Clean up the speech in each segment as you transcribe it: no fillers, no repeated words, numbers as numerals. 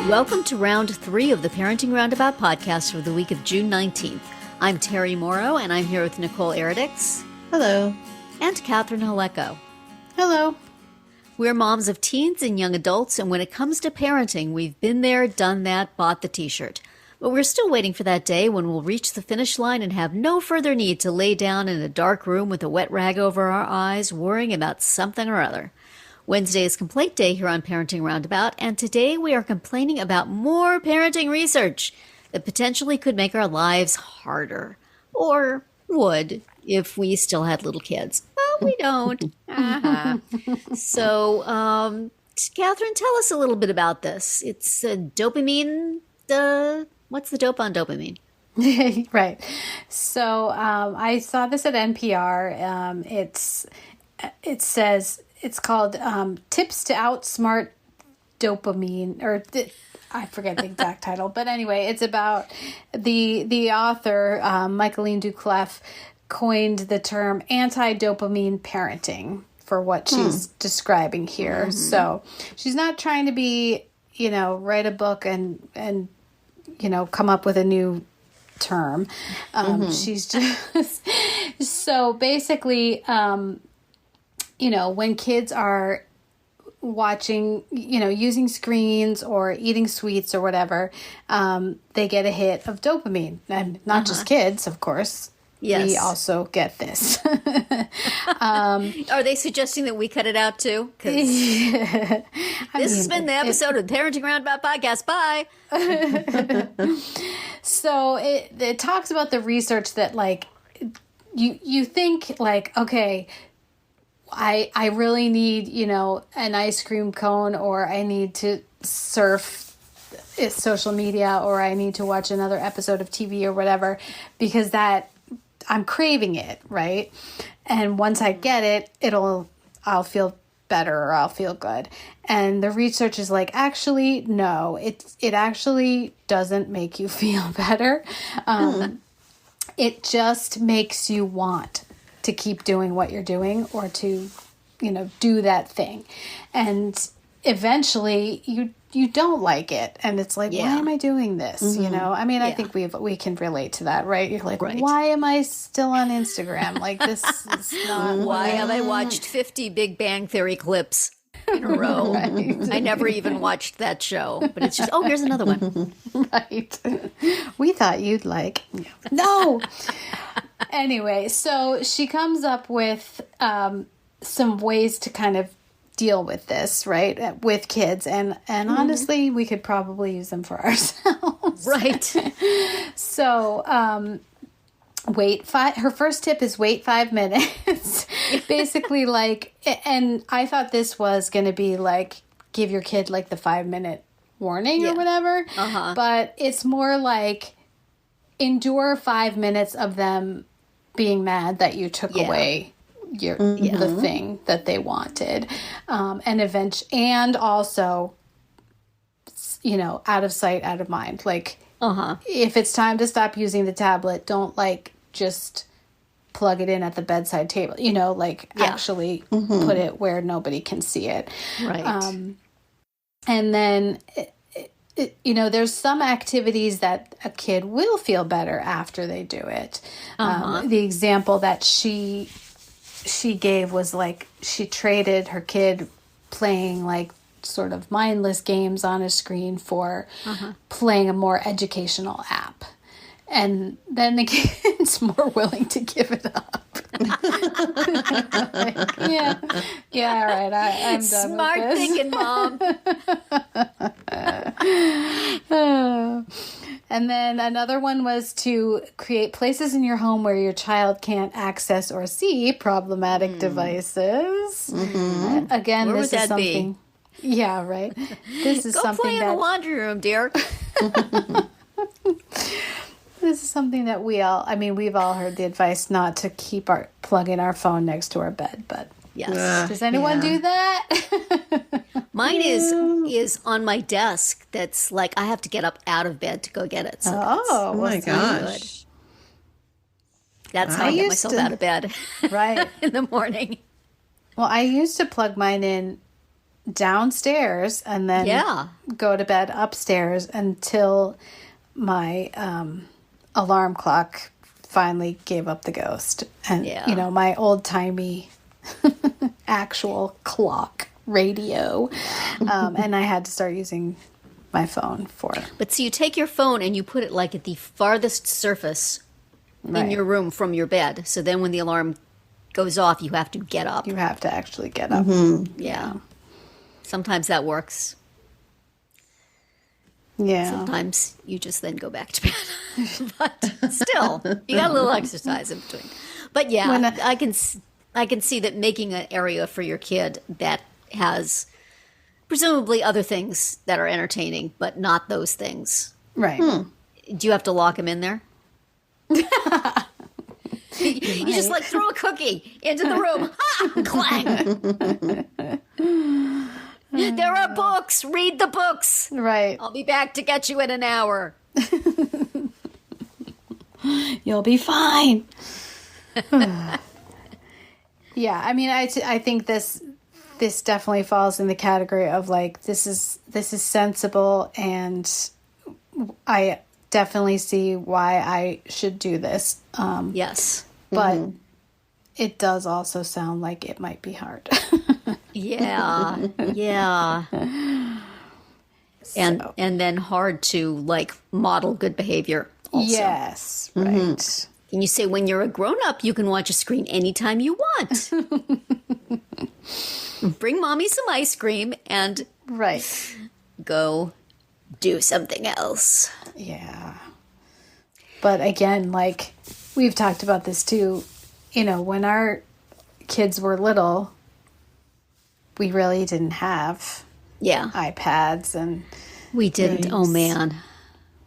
Welcome to round 3 of the Parenting Roundabout podcast for the week of June 19th. I'm Terry Morrow, and I'm here with Nicole Eridix. Hello. And Catherine Haleko. Hello. We're moms of teens and young adults, and when it comes to parenting, we've been there, done that, bought the t-shirt. But we're still waiting for that day when we'll reach the finish line and have no further need to lay down in a dark room with a wet rag over our eyes, worrying about something or other. Wednesday is Complaint Day here on Parenting Roundabout, and today we are complaining about more parenting research that potentially could make our lives harder. Or would, if we still had little kids. Well, we don't. So, Catherine, tell us a little bit about this. It's dopamine. What's the dope on dopamine? Right. So I saw this at NPR. It says it's called Tips to Outsmart Dopamine, or I forget the exact title. But anyway, it's about the author, Michaeline Doucleff, coined the term Anti-Dopamine Parenting for what she's describing here. Mm-hmm. So she's not trying to be, write a book and come up with a new term. She's just, so basically, when kids are watching, using screens or eating sweets or whatever, they get a hit of dopamine. And not just kids, of course. Yes. We also get this. Are they suggesting that we cut it out too? This has been the episode of the Parenting Roundabout Podcast. Bye. So it talks about the research that you think okay, I really need, an ice cream cone, or I need to surf social media, or I need to watch another episode of TV or whatever, because I'm craving it, right? And once I get it, I'll feel better, or I'll feel good. And the research is actually, no, it actually doesn't make you feel better. It just makes you want to keep doing what you're doing, or to, do that thing. And eventually you don't like it. And it's why am I doing this? I think we can relate to that, right? You're right. Why am I still on Instagram? This is not. Why have I watched 50 Big Bang Theory clips in a row? Right. I never even watched that show, but it's just, here's another one. Right. We thought you'd like. No. Anyway, so she comes up with some ways to kind of deal with this, right, with kids, and honestly, we could probably use them for ourselves, right? So, her first tip is wait 5 minutes. Basically, and I thought this was going to be give your kid the 5-minute warning or whatever, but it's more endure 5 minutes of them being mad that you took away the thing that they wanted, and also, out of sight, out of mind. If it's time to stop using the tablet, don't just plug it in at the bedside table. Actually put it where nobody can see it. Right. And then, there's some activities that a kid will feel better after they do it. The example that she gave was she traded her kid playing sort of mindless games on a screen for playing a more educational app. And then the kid's more willing to give it up. Yeah, all right, I'm done. Smart with this. thinking, Mom. And then another one was to create places in your home where your child can't access or see problematic devices. Again, where this would is that something. Be? Yeah, right. This is Go something play in the laundry room, dear. This is something that we've all heard the advice not to keep plugging our phone next to our bed, but yes. Does anyone do that? Mine is on my desk. That's I have to get up out of bed to go get it. So oh my gosh. Good. That's how I get myself out of bed. Right. In the morning. Well, I used to plug mine in downstairs and then go to bed upstairs until my alarm clock finally gave up the ghost. And, you know, my old-timey actual clock radio. And I had to start using my phone for it. But so you take your phone and you put it like at the farthest surface in your room from your bed. So then when the alarm goes off, you have to get up. You have to actually get up. Yeah. Sometimes that works. Yeah. Sometimes you just then go back to bed. But still, you got a little exercise in between. But yeah, I can see that making an area for your kid that has presumably other things that are entertaining, but not those things. Right. Do you have to lock him in there? You just like throw a cookie into the room. Ha! Clang! There are books. Read the books. Right. I'll be back to get you in an hour. You'll be fine. Yeah, I mean, I think this definitely falls in the category of like this is sensible, and I definitely see why I should do this. Yes, but it does also sound like it might be hard. Yeah. And then hard to like model good behavior also. Yes, right. And you say when you're a grown-up, you can watch a screen anytime you want. Bring mommy some ice cream and go do something else. Yeah. But again, like we've talked about this too, you know, when our kids were little, we really didn't have iPads and we didn't. Things. Oh man.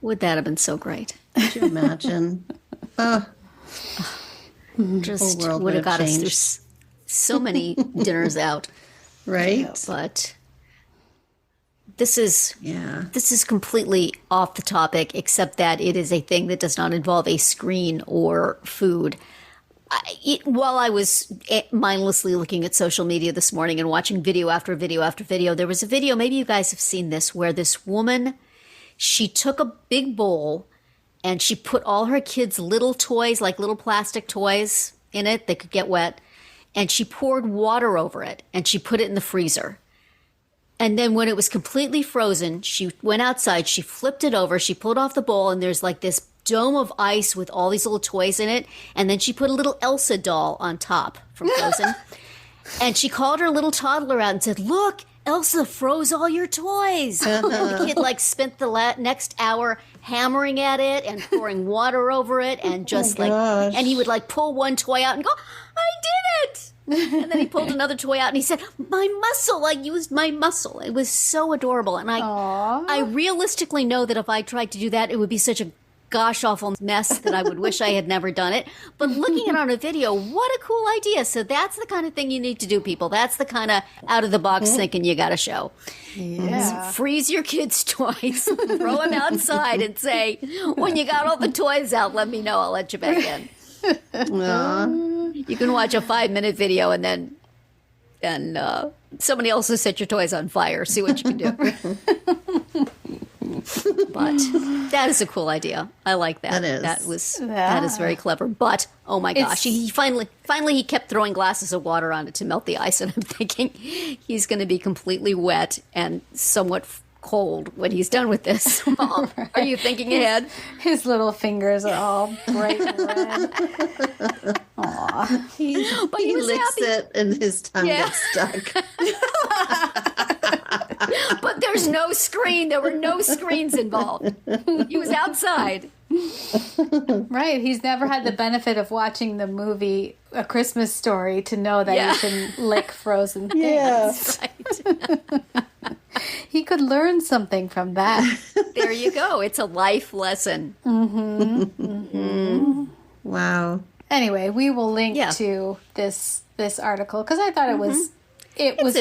Would that have been so great? Could you imagine? Just would have got us through so many dinners out. Right? But this is completely off the topic, except that it is a thing that does not involve a screen or food. While I was mindlessly looking at social media this morning and watching video after video after video, there was a video, maybe you guys have seen this, where this woman, she took a big bowl and she put all her kids' little toys, like little plastic toys in it that could get wet, and she poured water over it and she put it in the freezer. And then when it was completely frozen, she went outside, she flipped it over, she pulled off the bowl, and there's like this dome of ice with all these little toys in it. And then she put a little Elsa doll on top from Frozen. And she called her little toddler out and said, "Look, Elsa froze all your toys." And the kid like spent the next hour hammering at it and pouring water over it and just and he would like pull one toy out and go, "I did it." And then he pulled another toy out and he said, "My muscle, I used my muscle." It was so adorable. And I realistically know that if I tried to do that, it would be such a gosh awful mess that I would wish I had never done it. But looking at it on a video, what a cool idea. So that's the kind of thing you need to do, people. That's the kind of out of the box thinking you got to show. Yeah. Freeze your kids' toys, throw them outside and say, "When you got all the toys out, let me know. I'll let you back in." You can watch a 5-minute video and then somebody else will set your toys on fire. See what you can do. But that is a cool idea. I like that. That is. That is very clever. But oh my gosh, he finally he kept throwing glasses of water on it to melt the ice, and I'm thinking he's going to be completely wet and somewhat cold when he's done with this. Mom, are you thinking ahead? His little fingers are all bright red. Aw. He licks it and his tongue gets stuck. But there's no screen. There were no screens involved. He was outside. Right. He's never had the benefit of watching the movie A Christmas Story to know that you can lick frozen things. Yeah. Right. He could learn something from that. There you go. It's a life lesson. Wow. Anyway, we will link to this article because I thought it was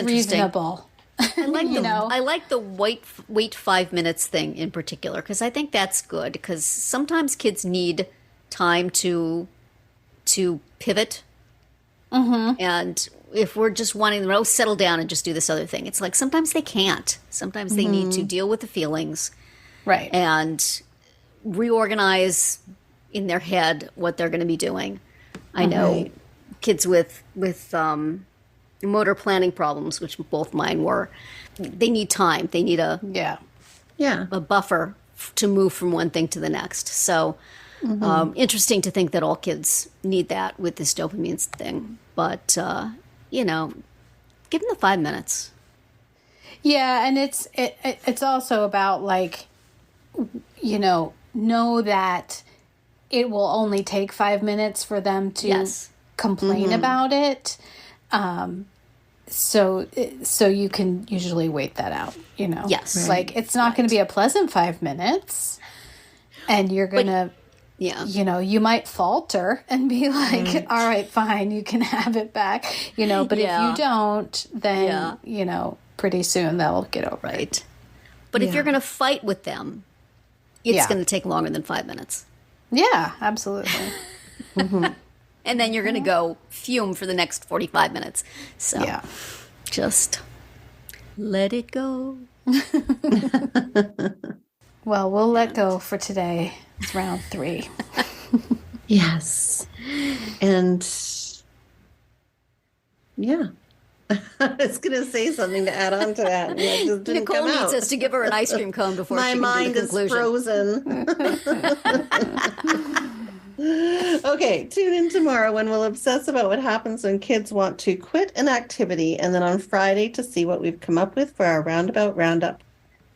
reasonable. I like I like the wait 5 minutes thing in particular because I think that's good because sometimes kids need time to pivot, and if we're just wanting them to settle down and just do this other thing, it's like sometimes they can't. Sometimes they need to deal with the feelings, Right. and reorganize in their head what they're going to be doing. I know kids with motor planning problems, which both mine were. They need time. They need a buffer to move from one thing to the next. So interesting to think that all kids need that with this dopamine thing. But give them the 5 minutes. Yeah, and it's also about like, know that it will only take 5 minutes for them to complain about it. So you can usually wait that out, Yes. Right. Like it's not going to be a pleasant 5 minutes, and you're going to, you might falter and be like, all right, fine, you can have it back, but if you don't, then, pretty soon they'll get over it. But if you're going to fight with them, it's going to take longer than 5 minutes. Yeah, absolutely. And then you're going to go fume for the next 45 minutes. So just let it go. Well, we'll let go for today. It's round 3. Yes. And yeah. I was going to say something to add on to that. And it just didn't Nicole come needs out. us to give her an ice cream cone before My she can mind do the is conclusion. frozen. Okay, tune in tomorrow when we'll obsess about what happens when kids want to quit an activity, and then on Friday to see what we've come up with for our Roundabout Roundup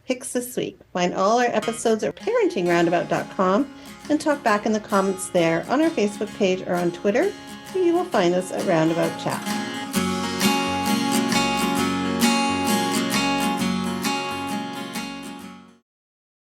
picks this week. Find all our episodes at parentingroundabout.com and talk back in the comments there on our Facebook page or on Twitter, where you will find us at Roundabout Chat.